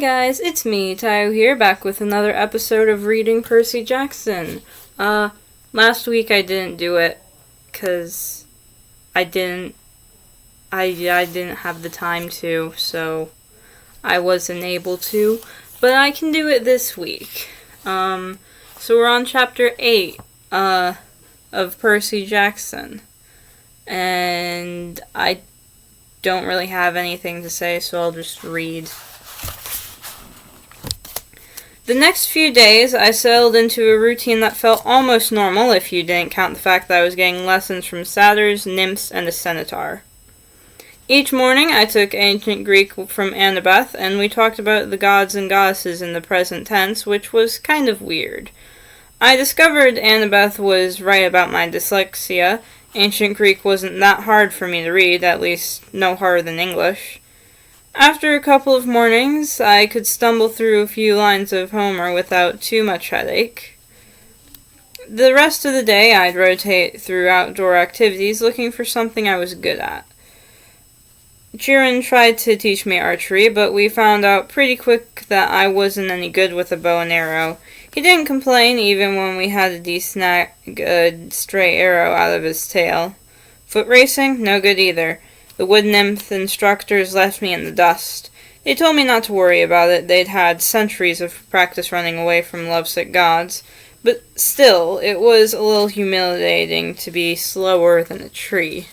Hey guys, it's me, Tayo here, back with another episode of Reading Percy Jackson. Last week I didn't do it, cause I didn't have the time to, so I wasn't able to, but I can do it this week. So we're on chapter 8, of Percy Jackson, and I don't really have anything to say, so I'll just read. The next few days, I settled into a routine that felt almost normal if you didn't count the fact that I was getting lessons from satyrs, nymphs, and a centaur. Each morning, I took ancient Greek from Annabeth, and we talked about the gods and goddesses in the present tense, which was kind of weird. I discovered Annabeth was right about my dyslexia. Ancient Greek wasn't that hard for me to read, at least no harder than English. After a couple of mornings, I could stumble through a few lines of Homer without too much headache. The rest of the day, I'd rotate through outdoor activities looking for something I was good at. Chiron tried to teach me archery, but we found out pretty quick that I wasn't any good with a bow and arrow. He didn't complain even when we had a decent stray arrow out of his tail. Foot racing? No good either. The wood nymph instructors left me in the dust. They told me not to worry about it. They'd had centuries of practice running away from lovesick gods. But still, it was a little humiliating to be slower than a tree.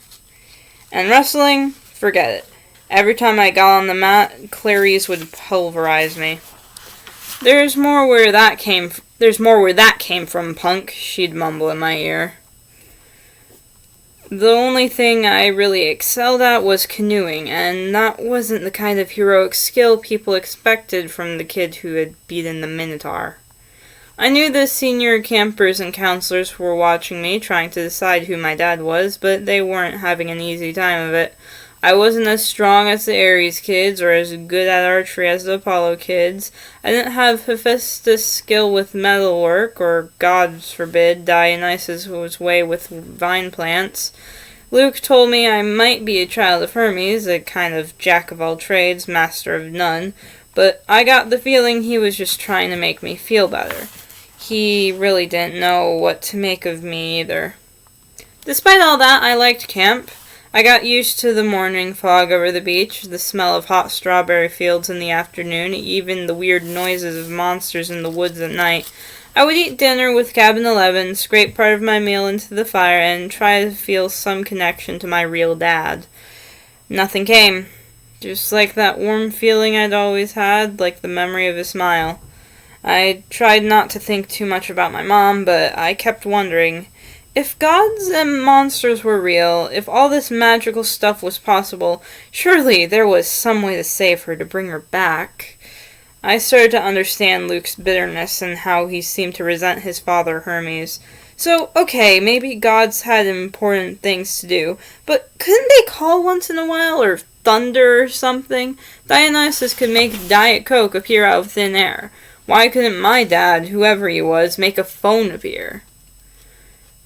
And wrestling? Forget it. Every time I got on the mat, Clarice would pulverize me. There's more where that came from, punk, she'd mumble in my ear. The only thing I really excelled at was canoeing, and that wasn't the kind of heroic skill people expected from the kid who had beaten the Minotaur. I knew the senior campers and counselors were watching me, trying to decide who my dad was, but they weren't having an easy time of it. I wasn't as strong as the Ares kids, or as good at archery as the Apollo kids. I didn't have Hephaestus' skill with metalwork, or, God forbid, Dionysus' way with vine plants. Luke told me I might be a child of Hermes, a kind of jack-of-all-trades, master of none, but I got the feeling he was just trying to make me feel better. He really didn't know what to make of me either. Despite all that, I liked camp. I got used to the morning fog over the beach, the smell of hot strawberry fields in the afternoon, even the weird noises of monsters in the woods at night. I would eat dinner with Cabin 11, scrape part of my meal into the fire, and try to feel some connection to my real dad. Nothing came. Just like that warm feeling I'd always had, like the memory of a smile. I tried not to think too much about my mom, but I kept wondering, if gods and monsters were real, if all this magical stuff was possible, surely there was some way to save her, to bring her back. I started to understand Luke's bitterness and how he seemed to resent his father Hermes. So, okay, maybe gods had important things to do, but couldn't they call once in a while, or thunder or something? Dionysus could make Diet Coke appear out of thin air. Why couldn't my dad, whoever he was, make a phone appear?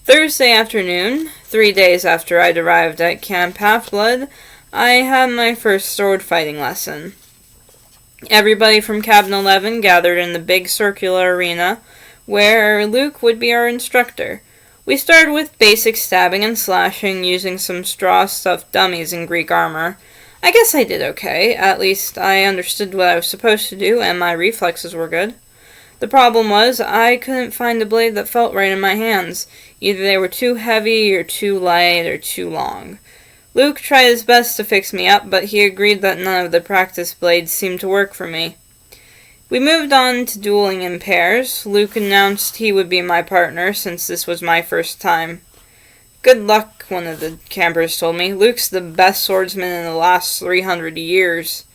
Thursday afternoon, 3 days after I'd arrived at Camp Half-Blood, I had my first sword fighting lesson. Everybody from Cabin 11 gathered in the big circular arena, where Luke would be our instructor. We started with basic stabbing and slashing using some straw-stuffed dummies in Greek armor. I guess I did okay. At least I understood what I was supposed to do, and my reflexes were good. The problem was, I couldn't find a blade that felt right in my hands. Either they were too heavy, or too light, or too long. Luke tried his best to fix me up, but he agreed that none of the practice blades seemed to work for me. We moved on to dueling in pairs. Luke announced he would be my partner, since this was my first time. Good luck, one of the campers told me. Luke's the best swordsman in the last 300 years.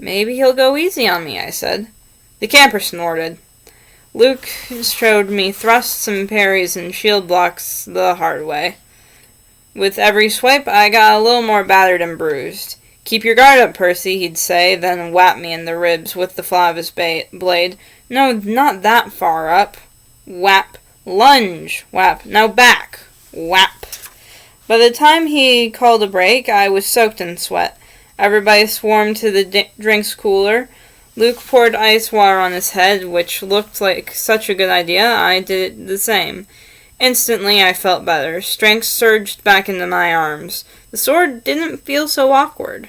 Maybe he'll go easy on me, I said. The camper snorted. Luke showed me thrusts and parries and shield blocks the hard way. With every swipe, I got a little more battered and bruised. Keep your guard up, Percy, he'd say, then whap me in the ribs with the flat of his blade. No, not that far up. Whap. Lunge. Whap. Now back. Whap. By the time he called a break, I was soaked in sweat. Everybody swarmed to the drinks cooler. Luke poured ice water on his head, which looked like such a good idea. I did the same. Instantly, I felt better. Strength surged back into my arms. The sword didn't feel so awkward.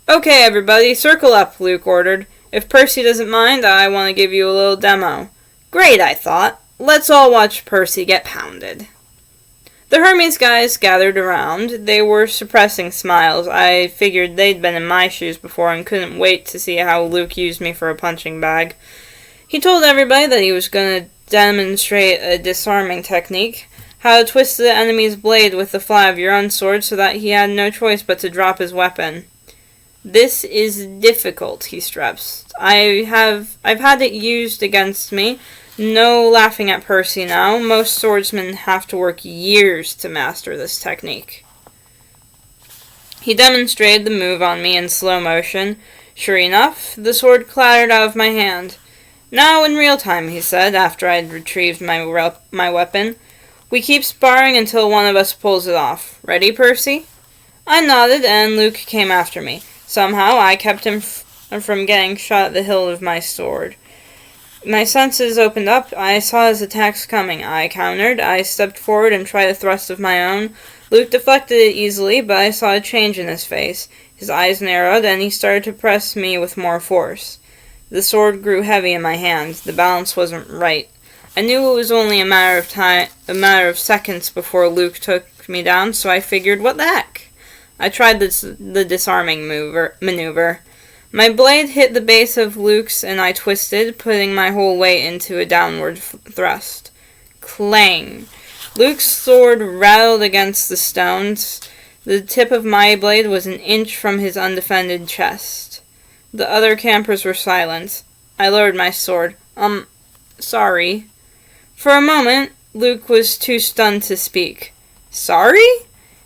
"Okay, everybody, circle up," Luke ordered. "If Percy doesn't mind, I want to give you a little demo." Great, I thought. Let's all watch Percy get pounded. The Hermes guys gathered around. They were suppressing smiles. I figured they'd been in my shoes before and couldn't wait to see how Luke used me for a punching bag. He told everybody that he was going to demonstrate a disarming technique, how to twist the enemy's blade with the flat of your own sword so that he had no choice but to drop his weapon. "This is difficult," he stressed. I've had it used against me. No laughing at Percy now. Most swordsmen have to work years to master this technique. He demonstrated the move on me in slow motion. Sure enough, the sword clattered out of my hand. "Now in real time," he said, after I'd retrieved my weapon. "We keep sparring until one of us pulls it off. Ready, Percy?" I nodded, and Luke came after me. Somehow, I kept him from getting shot at the hilt of my sword. My senses opened up. I saw his attacks coming. I countered. I stepped forward and tried a thrust of my own. Luke deflected it easily, but I saw a change in his face. His eyes narrowed, and he started to press me with more force. The sword grew heavy in my hand. The balance wasn't right. I knew it was only a matter of seconds before Luke took me down, so I figured, what the heck? I tried the disarming maneuver. My blade hit the base of Luke's, and I twisted, putting my whole weight into a downward thrust. Clang! Luke's sword rattled against the stones. The tip of my blade was an inch from his undefended chest. The other campers were silent. I lowered my sword. Sorry. For a moment, Luke was too stunned to speak. Sorry?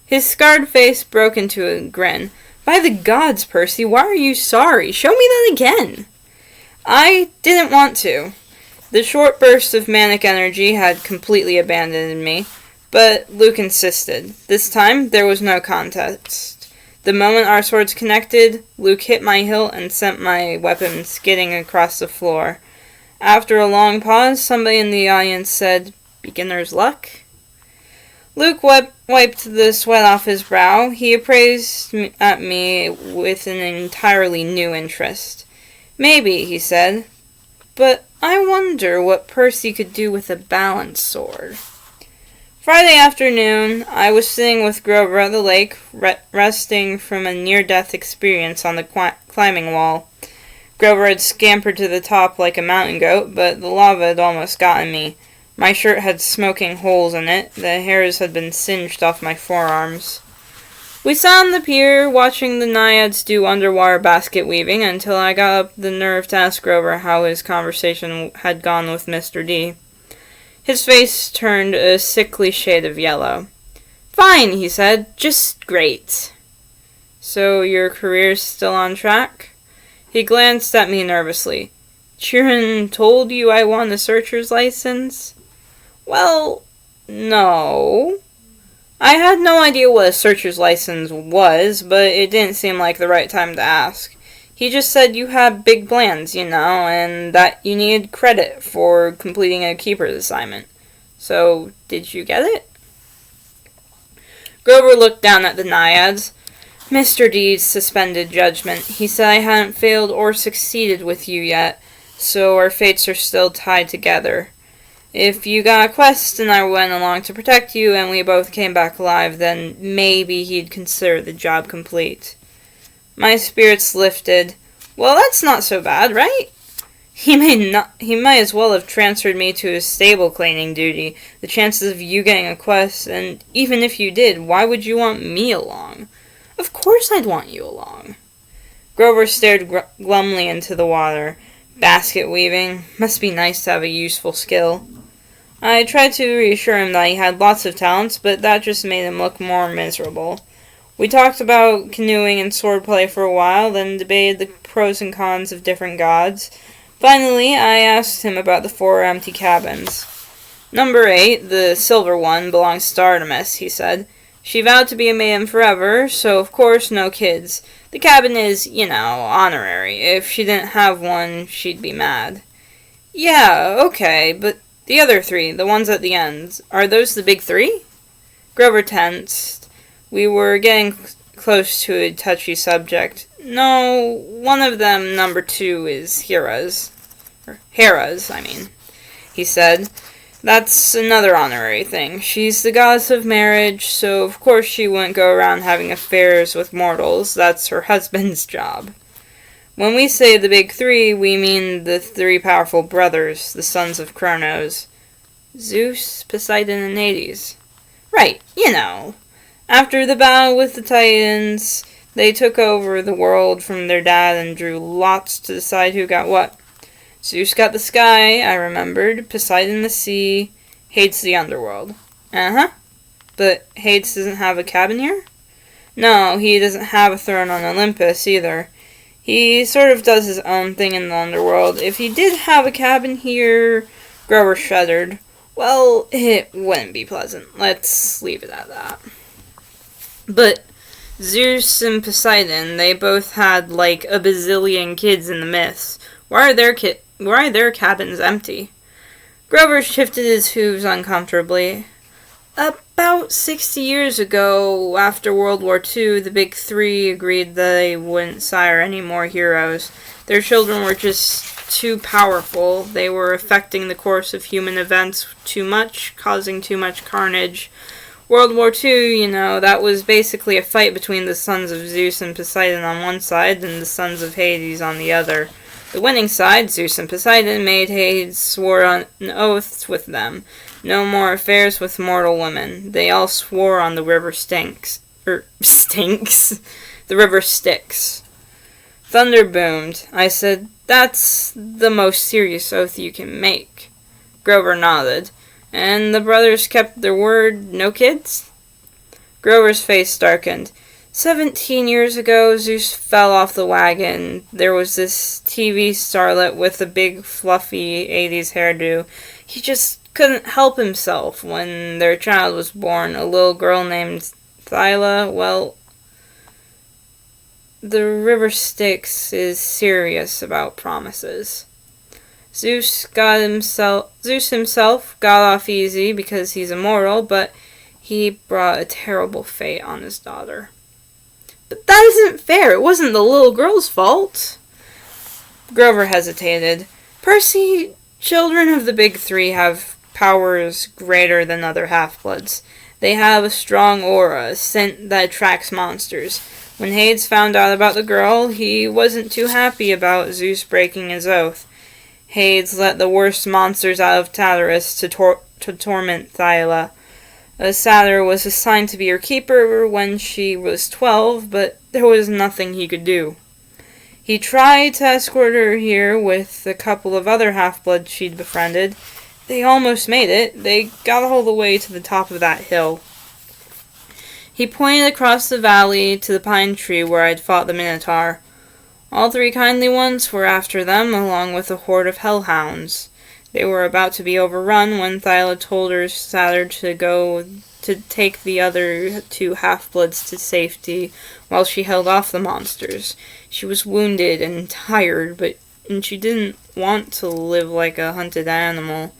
His scarred face broke into a grin. By the gods, Percy, why are you sorry? Show me that again. I didn't want to. The short burst of manic energy had completely abandoned me, but Luke insisted. This time, there was no contest. The moment our swords connected, Luke hit my hilt and sent my weapon skidding across the floor. After a long pause, somebody in the audience said, "Beginner's luck?" Luke wiped the sweat off his brow. He appraised at me with an entirely new interest. "Maybe," he said, "but I wonder what Percy could do with a balanced sword." Friday afternoon, I was sitting with Grover at the lake, resting from a near-death experience on the climbing wall. Grover had scampered to the top like a mountain goat, but the lava had almost gotten me. My shirt had smoking holes in it. The hairs had been singed off my forearms. We sat on the pier, watching the naiads do underwater basket weaving, until I got up the nerve to ask Grover how his conversation had gone with Mr. D. His face turned a sickly shade of yellow. "Fine," he said. "Just great." "So your career's still on track?" He glanced at me nervously. "Chiron told you I won a searcher's license?" "Well, no. I had no idea what a searcher's license was, but it didn't seem like the right time to ask. He just said you had big plans, and that you needed credit for completing a keeper's assignment. So, did you get it?" Grover looked down at the naiads. "Mr. D suspended judgment. He said I hadn't failed or succeeded with you yet, so our fates are still tied together. If you got a quest and I went along to protect you and we both came back alive, then maybe he'd consider the job complete." My spirits lifted. "Well, that's not so bad, right? He might as well have transferred me to his stable cleaning duty. The chances of you getting a quest, and even if you did, why would you want me along?" "Of course I'd want you along." Grover stared glumly into the water. Basket weaving. Must be nice to have a useful skill. I tried to reassure him that he had lots of talents, but that just made him look more miserable. We talked about canoeing and swordplay for a while, then debated the pros and cons of different gods. Finally, I asked him about the 4 empty cabins. "Number 8, the silver one, belongs to Artemis," he said. "She vowed to be a maiden forever, so of course no kids. The cabin is, honorary. If she didn't have one, she'd be mad. Yeah, okay, but the other three, the ones at the end, are those the big three? Grover tensed. We were getting close to a touchy subject. No, one of them, number 2, is Hera's. Hera's, he said. That's another honorary thing. She's the goddess of marriage, so of course she wouldn't go around having affairs with mortals. That's her husband's job. When we say the big 3, we mean the 3 powerful brothers, the sons of Kronos. Zeus, Poseidon, and Hades. Right, After the battle with the Titans, they took over the world from their dad and drew lots to decide who got what. Zeus got the sky, I remembered, Poseidon the sea, Hades the underworld. Uh-huh. But Hades doesn't have a cabin here? No, he doesn't have a throne on Olympus either. He sort of does his own thing in the underworld. If he did have a cabin here, Grover shuddered. Well, it wouldn't be pleasant. Let's leave it at that. But Zeus and Poseidon, they both had like a bazillion kids in the myths. Why are their cabins empty? Grover shifted his hooves uncomfortably. About 60 years ago, after World War II, the big 3 agreed that they wouldn't sire any more heroes. Their children were just too powerful. They were affecting the course of human events too much, causing too much carnage. World War II, that was basically a fight between the sons of Zeus and Poseidon on one side and the sons of Hades on the other. The winning side, Zeus and Poseidon, made Hades swore on an oath with them. No more affairs with mortal women. They all swore on the river Styx. The river Styx. Thunder boomed. I said, "That's the most serious oath you can make." Grover nodded. And the brothers kept their word, no kids? Grover's face darkened. 17 years ago, Zeus fell off the wagon. There was this TV starlet with a big, fluffy 80s hairdo. He just couldn't help himself. When their child was born, a little girl named Thyla, well, the river Styx is serious about promises. Zeus himself got off easy because he's immortal, but he brought a terrible fate on his daughter. But that isn't fair. It wasn't the little girl's fault. Grover hesitated. Percy, children of the big 3 have powers greater than other half-bloods. They have a strong aura, a scent that attracts monsters. When Hades found out about the girl, he wasn't too happy about Zeus breaking his oath. Hades let the worst monsters out of Tartarus to torment Thyla. A satyr was assigned to be her keeper when she was 12, but there was nothing he could do. He tried to escort her here with a couple of other half-bloods she'd befriended. They almost made it. They got all the way to the top of that hill. He pointed across the valley to the pine tree where I'd fought the Minotaur. All 3 kindly ones were after them, along with a horde of hellhounds. They were about to be overrun when Thyla told her satyr to go to take the other 2 half-bloods to safety while she held off the monsters. She was wounded and tired, and she didn't want to live like a hunted animal.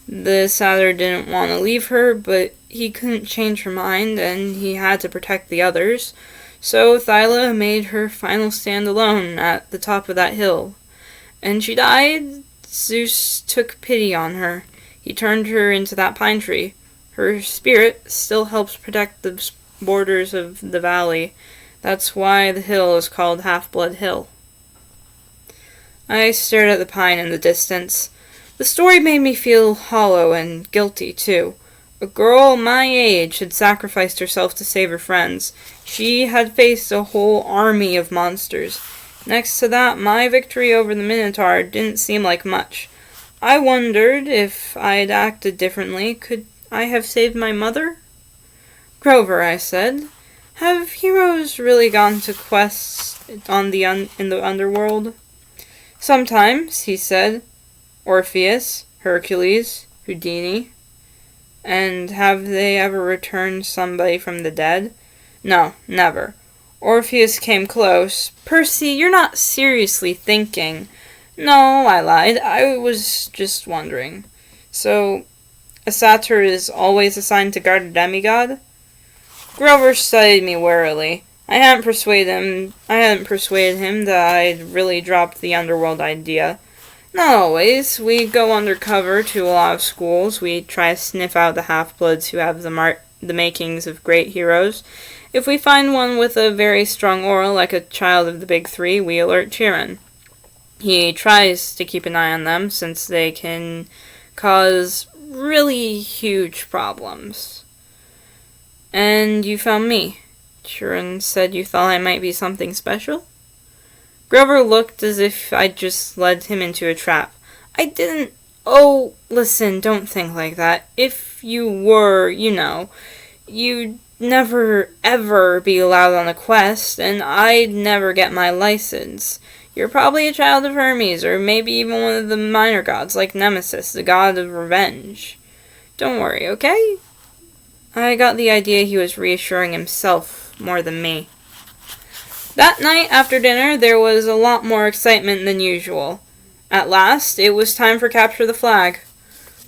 The satyr didn't want to leave her, but he couldn't change her mind, and he had to protect the others. So Thyla made her final stand alone at the top of that hill. And she died. Zeus took pity on her. He turned her into that pine tree. Her spirit still helps protect the borders of the valley. That's why the hill is called Half-Blood Hill. I stared at the pine in the distance. The story made me feel hollow and guilty, too. A girl my age had sacrificed herself to save her friends. She had faced a whole army of monsters. Next to that, my victory over the Minotaur didn't seem like much. I wondered if I'd acted differently. Could I have saved my mother? Grover, I said, have heroes really gone to quests in the underworld? Sometimes, he said. Orpheus, Hercules, Houdini. And have they ever returned somebody from the dead? No, never. Orpheus came close. "Percy, you're not seriously thinking." "No," I lied. "I was just wondering. So, a satyr is always assigned to guard a demigod?" Grover studied me warily. I hadn't persuaded him that I'd really dropped the underworld idea. "Not always. We go undercover to a lot of schools. We try to sniff out the half-bloods who have the makings of great heroes. If we find one with a very strong aura, like a child of the big three, we alert Chiron. He tries to keep an eye on them, since they can cause really huge problems." "And you found me. Chiron said you thought I might be something special?" Grover looked as if I'd just led him into a trap. "I didn't—" "Oh, listen, don't think like that. If you were, you'd never, ever be allowed on a quest, and I'd never get my license. You're probably a child of Hermes, or maybe even one of the minor gods, like Nemesis, the god of revenge. Don't worry, okay?" I got the idea he was reassuring himself more than me. That night after dinner, there was a lot more excitement than usual. At last, it was time for Capture the Flag.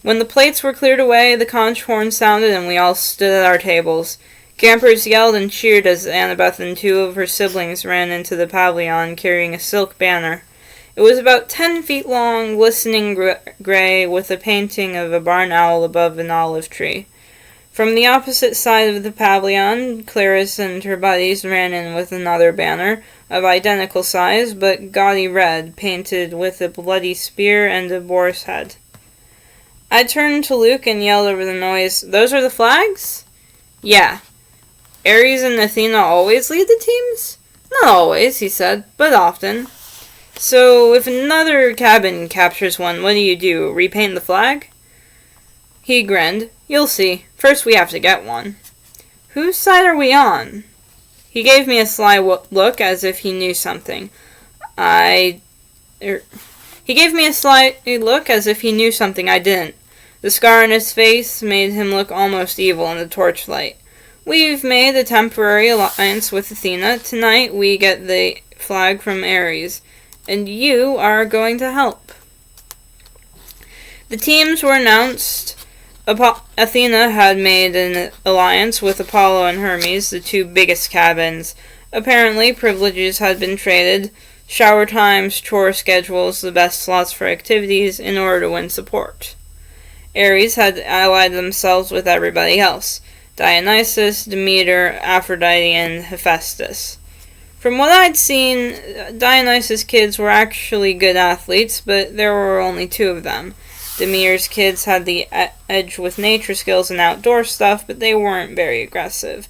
When the plates were cleared away, the conch horn sounded, and we all stood at our tables. Campers yelled and cheered as Annabeth and 2 of her siblings ran into the pavilion carrying a silk banner. It was about 10 feet long, glistening gray, with a painting of a barn owl above an olive tree. From the opposite side of the pavilion, Clarice and her buddies ran in with another banner, of identical size, but gaudy red, painted with a bloody spear and a boar's head. I turned to Luke and yelled over the noise, "Those are the flags?" "Yeah." "Ares and Athena always lead the teams?" "Not always," he said, "but often." "So, if another cabin captures one, what do? Repaint the flag?" He grinned. "You'll see. First we have to get one." "Whose side are we on?" He gave me a sly look as if he knew something. He gave me a sly look as if he knew something I didn't. The scar on his face made him look almost evil in the torchlight. "We've made a temporary alliance with Athena. Tonight we get the flag from Ares, and you are going to help." The teams were announced. Athena had made an alliance with Apollo and Hermes, the 2 biggest cabins. Apparently, privileges had been traded, shower times, chore schedules, the best slots for activities, in order to win support. Ares had allied themselves with everybody else: Dionysus, Demeter, Aphrodite, and Hephaestus. From what I'd seen, Dionysus' kids were actually good athletes, but there were only 2 of them. Demeter's kids had the edge with nature skills and outdoor stuff, but they weren't very aggressive.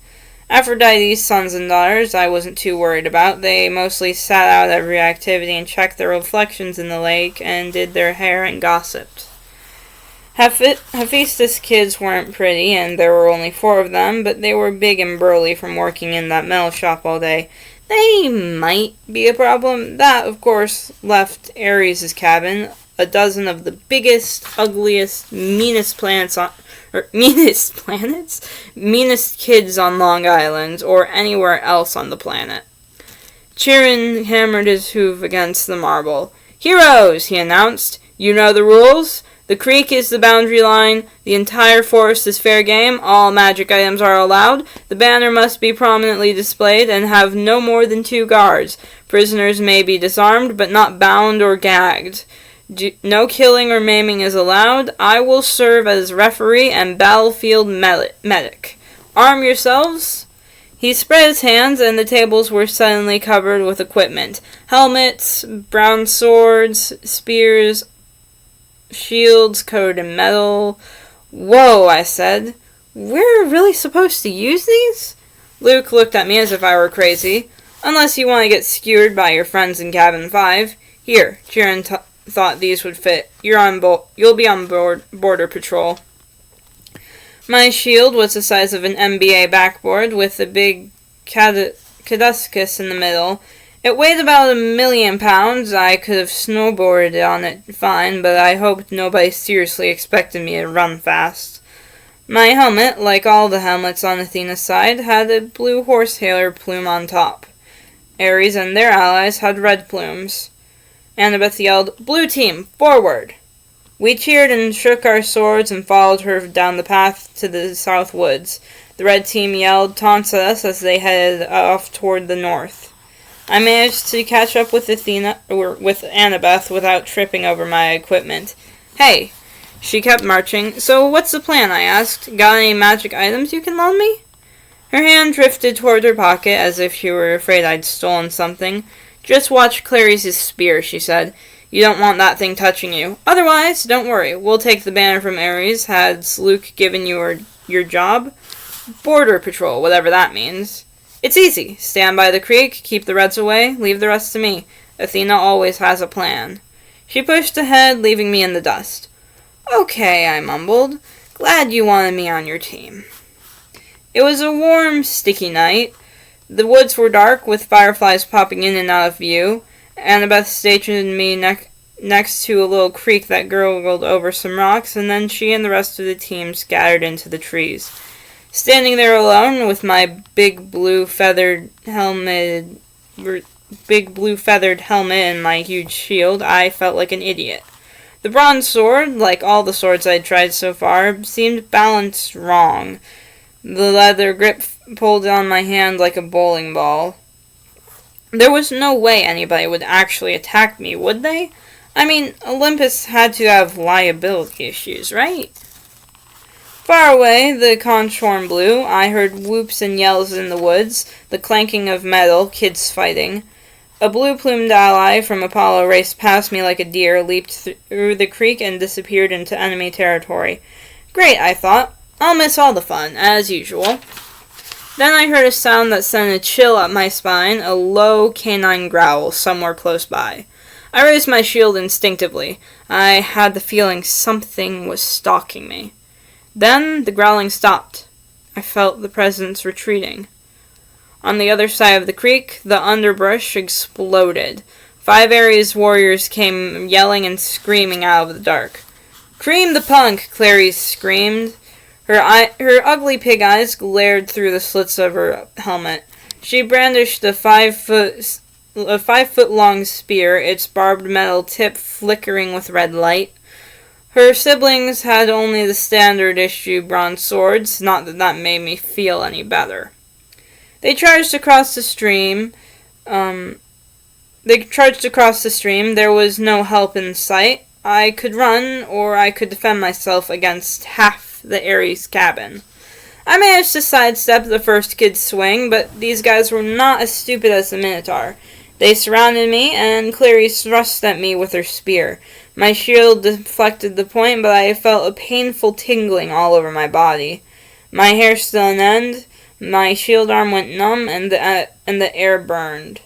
Aphrodite's sons and daughters I wasn't too worried about. They mostly sat out every activity and checked their reflections in the lake and did their hair and gossiped. Hephaestus' kids weren't pretty, and there were only 4 of them, but they were big and burly from working in that metal shop all day. They might be a problem. That, of course, left Ares' cabin, a dozen of the biggest, ugliest, meanest kids on Long Island, or anywhere else on the planet. Chiron hammered his hoof against the marble. "Heroes," he announced. "You know the rules. The creek is the boundary line. The entire forest is fair game. All magic items are allowed. The banner must be prominently displayed and have no more than 2 guards. Prisoners may be disarmed, but not bound or gagged. No killing or maiming is allowed. I will serve as referee and battlefield medic. Arm yourselves." He spread his hands, and the tables were suddenly covered with equipment. Helmets, brown swords, spears, shields coated in metal. "Whoa," I said. "We're really supposed to use these?" Luke looked at me as if I were crazy. "Unless you want to get skewered by your friends in Cabin 5. Here, Chiron thought these would fit. You'll be on border patrol." My shield was the size of an NBA backboard, with a big caduceus in the middle. It weighed about 1,000,000 pounds. I could have snowboarded on it fine, but I hoped nobody seriously expected me to run fast. My helmet, like all the helmets on Athena's side, had a blue horsehair plume on top. Ares and their allies had red plumes. Annabeth yelled, "Blue team, forward!" We cheered and shook our swords and followed her down the path to the south woods. The red team yelled taunts at us as they headed off toward the north. I managed to catch up with Annabeth without tripping over my equipment. "Hey," she kept marching. "So what's the plan?" I asked. "Got any magic items you can loan me?" Her hand drifted toward her pocket as if she were afraid I'd stolen something. "Just watch Clarice's spear," she said. "You don't want that thing touching you. Otherwise, don't worry. We'll take the banner from Ares. Has Luke given you your job? Border patrol, whatever that means. It's easy. Stand by the creek, keep the Reds away, leave the rest to me. Athena always has a plan." She pushed ahead, leaving me in the dust. "Okay," I mumbled. "Glad you wanted me on your team." It was a warm, sticky night. The woods were dark, with fireflies popping in and out of view. Annabeth stationed me next to a little creek that gurgled over some rocks, and then she and the rest of the team scattered into the trees. Standing there alone with my big blue feathered helmet and my huge shield, I felt like an idiot. The bronze sword, like all the swords I'd tried so far, seemed balanced wrong. The leather grip pulled on my hand like a bowling ball. There was no way anybody would actually attack me, would they? I mean, Olympus had to have liability issues, right? Far away, the conch horn blew. I heard whoops and yells in the woods, the clanking of metal, kids fighting. A blue-plumed ally from Apollo raced past me like a deer, leaped through the creek, and disappeared into enemy territory. Great, I thought. I'll miss all the fun, as usual. Then I heard a sound that sent a chill up my spine, a low canine growl somewhere close by. I raised my shield instinctively. I had the feeling something was stalking me. Then the growling stopped. I felt the presence retreating. On the other side of the creek, the underbrush exploded. 5 Ares warriors came yelling and screaming out of the dark. "Cream the punk!" Clarice screamed. Her ugly pig eyes glared through the slits of her helmet. She brandished a 5-foot-long spear, its barbed metal tip flickering with red light. Her siblings had only the standard-issue bronze swords, not that that made me feel any better. They charged across the stream. There was no help in sight. I could run, or I could defend myself against half the Ares cabin. I managed to sidestep the first kid's swing, but these guys were not as stupid as the Minotaur. They surrounded me, and Clarice thrust at me with her spear. My shield deflected the point, but I felt a painful tingling all over my body. My hair stood on end, my shield arm went numb, and the air burned.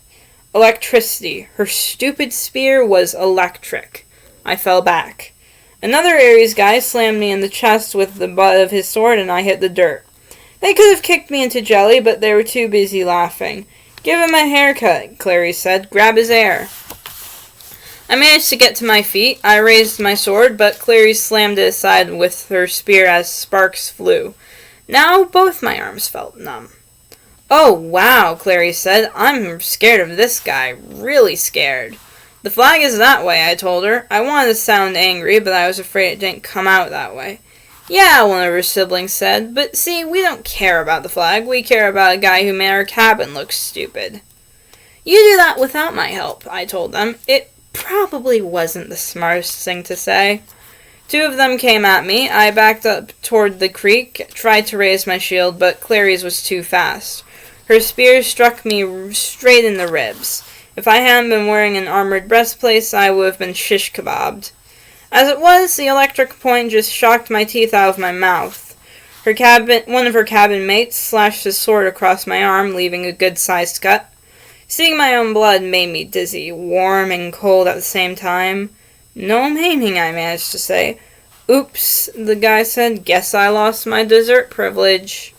Electricity. Her stupid spear was electric. I fell back. Another Ares guy slammed me in the chest with the butt of his sword, and I hit the dirt. They could have kicked me into jelly, but they were too busy laughing. "Give him a haircut," Clarice said. "Grab his hair." I managed to get to my feet. I raised my sword, but Clarice slammed it aside with her spear as sparks flew. Now both my arms felt numb. "Oh, wow," Clarice said. "I'm scared of this guy. Really scared." "The flag is that way," I told her. I wanted to sound angry, but I was afraid it didn't come out that way. "Yeah," one of her siblings said, "but see, we don't care about the flag. We care about a guy who made our cabin look stupid." "You do that without my help," I told them. It probably wasn't the smartest thing to say. 2 of them came at me. I backed up toward the creek, tried to raise my shield, but Clarice was too fast. Her spear struck me straight in the ribs. If I hadn't been wearing an armored breastplate, I would have been shish kebabbed. As it was, the electric point just shocked my teeth out of my mouth. One of her cabin mates slashed his sword across my arm, leaving a good-sized cut. Seeing my own blood made me dizzy, warm and cold at the same time. "No maiming," I managed to say. "Oops," the guy said. "Guess I lost my dessert privilege."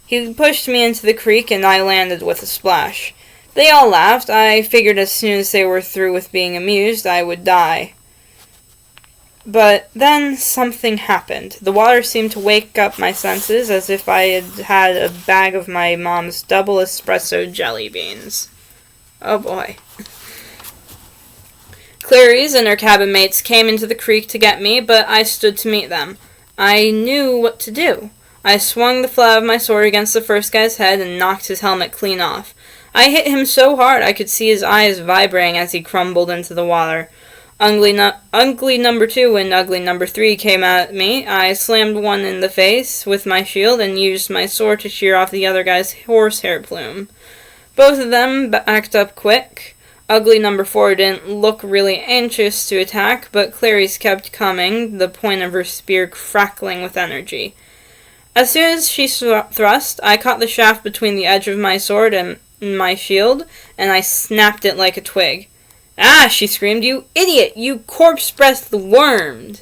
He pushed me into the creek, and I landed with a splash. They all laughed. I figured as soon as they were through with being amused, I would die. But then something happened. The water seemed to wake up my senses as if I had had a bag of my mom's double espresso jelly beans. Oh boy. Clarice and her cabin mates came into the creek to get me, but I stood to meet them. I knew what to do. I swung the flat of my sword against the first guy's head and knocked his helmet clean off. I hit him so hard I could see his eyes vibrating as he crumbled into the water. Ugly number 2 and ugly number 3 came at me. I slammed one in the face with my shield and used my sword to shear off the other guy's horsehair plume. Both of them backed up quick. Ugly number 4 didn't look really anxious to attack, but Clarice kept coming, the point of her spear crackling with energy. As soon as she thrust, I caught the shaft between the edge of my sword and my shield, and I snapped it like a twig. "Ah!" she screamed. "You idiot! You corpse-breathed worm!"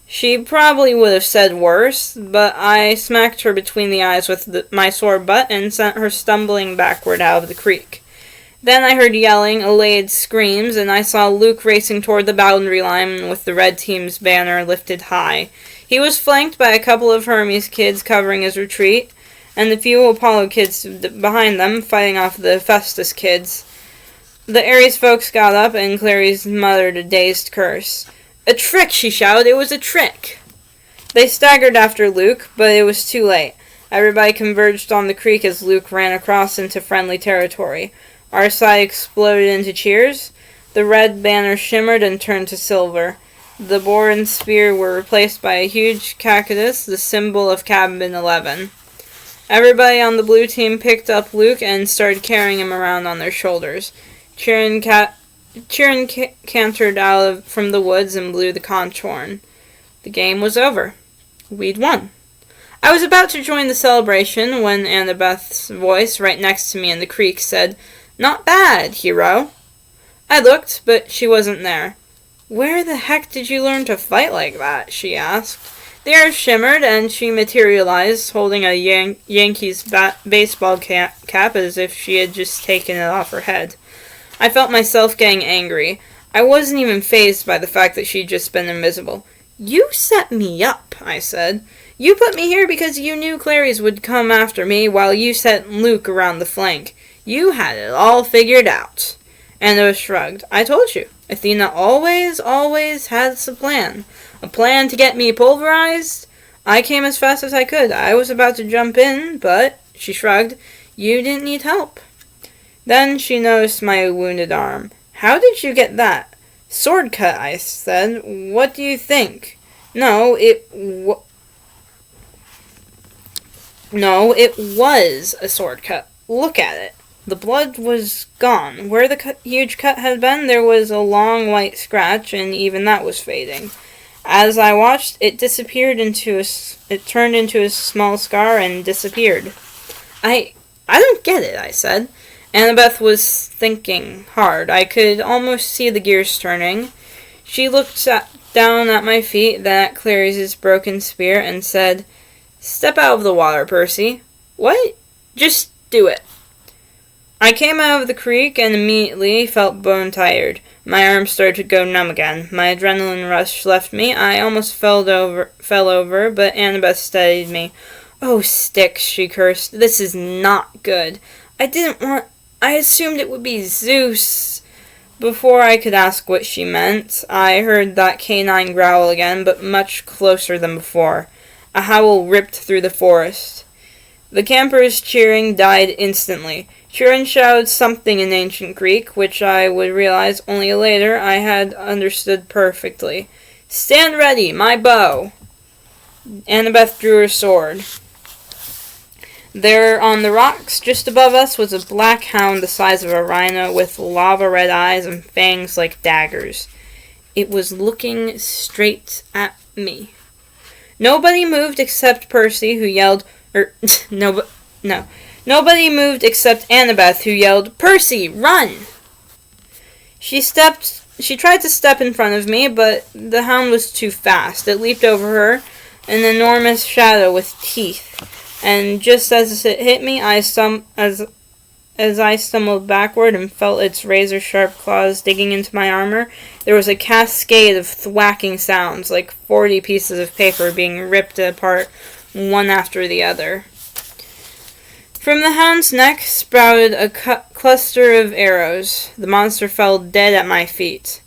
She probably would have said worse, but I smacked her between the eyes with my sword butt and sent her stumbling backward out of the creek. Then I heard yelling, allayed screams, and I saw Luke racing toward the boundary line with the red team's banner lifted high. He was flanked by a couple of Hermes kids covering his retreat, and a few Apollo kids behind them fighting off the Festus kids. The Ares folks got up, and Clarice muttered a dazed curse. "A trick!" she shouted. "It was a trick!" They staggered after Luke, but it was too late. Everybody converged on the creek as Luke ran across into friendly territory. Our side exploded into cheers. The red banner shimmered and turned to silver. The boar and spear were replaced by a huge cactus, the symbol of Cabin 11. Everybody on the blue team picked up Luke and started carrying him around on their shoulders. Chirin cantered out from the woods and blew the conch horn. The game was over. We'd won. I was about to join the celebration when Annabeth's voice right next to me in the creek said, "Not bad, hero." I looked, but she wasn't there. "Where the heck did you learn to fight like that?" she asked. The air shimmered, and she materialized, holding a Yankees baseball cap as if she had just taken it off her head. I felt myself getting angry. I wasn't even fazed by the fact that she'd just been invisible. "You set me up," I said. "You put me here because you knew Clarice would come after me while you sent Luke around the flank. You had it all figured out." Anna shrugged. "I told you. Athena always has a plan. A plan to get me pulverized? I came as fast as I could. I was about to jump in, but," she shrugged, "you didn't need help." Then she noticed my wounded arm. "How did you get that?" "Sword cut," I said. "What do you think?" No, it was a sword cut. Look at it. The blood was gone. Where the huge cut had been, there was a long white scratch, and even that was fading. As I watched, it turned into a small scar and disappeared. I don't get it," I said. Annabeth was thinking hard. I could almost see the gears turning. She looked down at my feet, then at Clarice's broken spear, and said, "Step out of the water, Percy." "What?" "Just do it." I came out of the creek and immediately felt bone-tired. My arms started to go numb again. My adrenaline rush left me. I almost fell over, but Annabeth steadied me. "Oh, Styx," she cursed. "This is not good. I assumed it would be Zeus." Before I could ask what she meant, I heard that canine growl again, but much closer than before. A howl ripped through the forest. The campers' cheering died instantly. Chirin shouted something in ancient Greek, which I would realize only later I had understood perfectly. "Stand ready, my bow!" Annabeth drew her sword. There on the rocks just above us was a black hound the size of a rhino with lava-red eyes and fangs like daggers. It was looking straight at me. Nobody moved except Percy, who yelled, Nobody moved except Annabeth, who yelled, "Percy, run!" She tried to step in front of me, but the hound was too fast. It leaped over her, an enormous shadow with teeth, and just as it hit me, as I stumbled backward and felt its razor-sharp claws digging into my armor, there was a cascade of thwacking sounds, like 40 pieces of paper being ripped apart one after the other. From the hound's neck sprouted a cluster of arrows. The monster fell dead at my feet.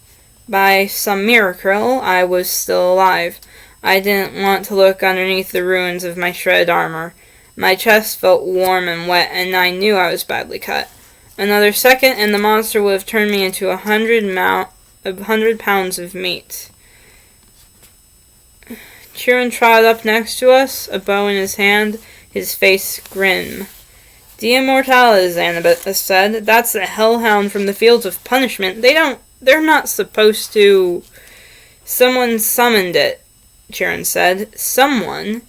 By some miracle, I was still alive. I didn't want to look underneath the ruins of my shredded armor. My chest felt warm and wet, and I knew I was badly cut. Another second, and the monster would have turned me into 100 pounds of meat. Chiron trotted up next to us, a bow in his hand, his face grim. "The Immortales," Annabeth said. "That's the hellhound from the Fields of Punishment. They're not supposed to..." "Someone summoned it," Chiron said. "Someone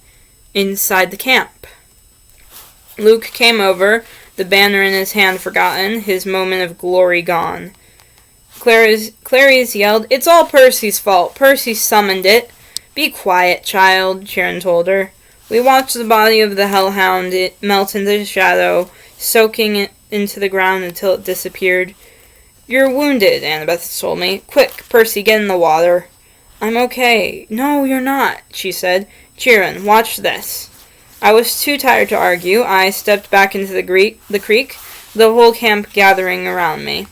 inside the camp." Luke came over, the banner in his hand forgotten, his moment of glory gone. Clarice yelled, "It's all Percy's fault. Percy summoned it." "Be quiet, child," Chiron told her. We watched the body of the hellhound melt into the shadow, soaking it into the ground until it disappeared. "You're wounded," Annabeth told me. "Quick, Percy, get in the water." "I'm okay." "No, you're not," she said. "Chiron, watch this." I was too tired to argue. I stepped back into the creek, the whole camp gathering around me.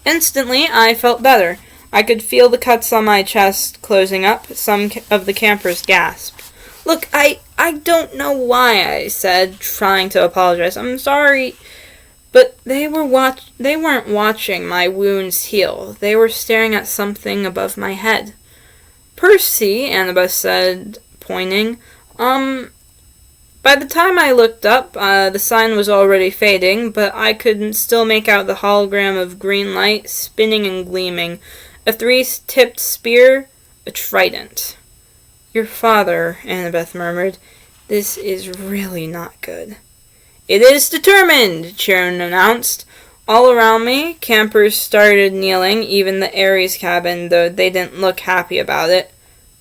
Instantly, I felt better. I could feel the cuts on my chest closing up. Some of the campers gasped. "Look, I don't know why," I said, trying to apologize. "I'm sorry." But they weren't watching my wounds heal. They were staring at something above my head. "Percy," Annabeth said, pointing. By the time I looked up, the sign was already fading, but I could still make out the hologram of green light, spinning and gleaming. A 3-tipped spear, a trident. "Your father," Annabeth murmured. "This is really not good." "It is determined," Chiron announced. All around me, campers started kneeling, even the Ares cabin, though they didn't look happy about it.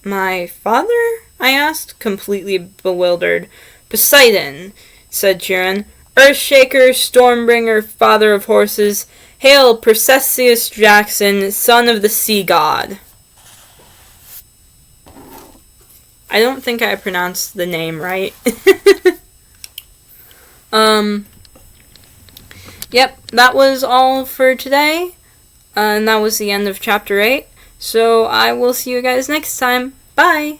"My father?" I asked, completely bewildered. "Poseidon," said Chiron. "Earthshaker, Stormbringer, father of horses. Hail, Perseus Jackson, son of the sea god." I don't think I pronounced the name right. Yep, that was all for today. And that was the end of Chapter 8. So I will see you guys next time. Bye!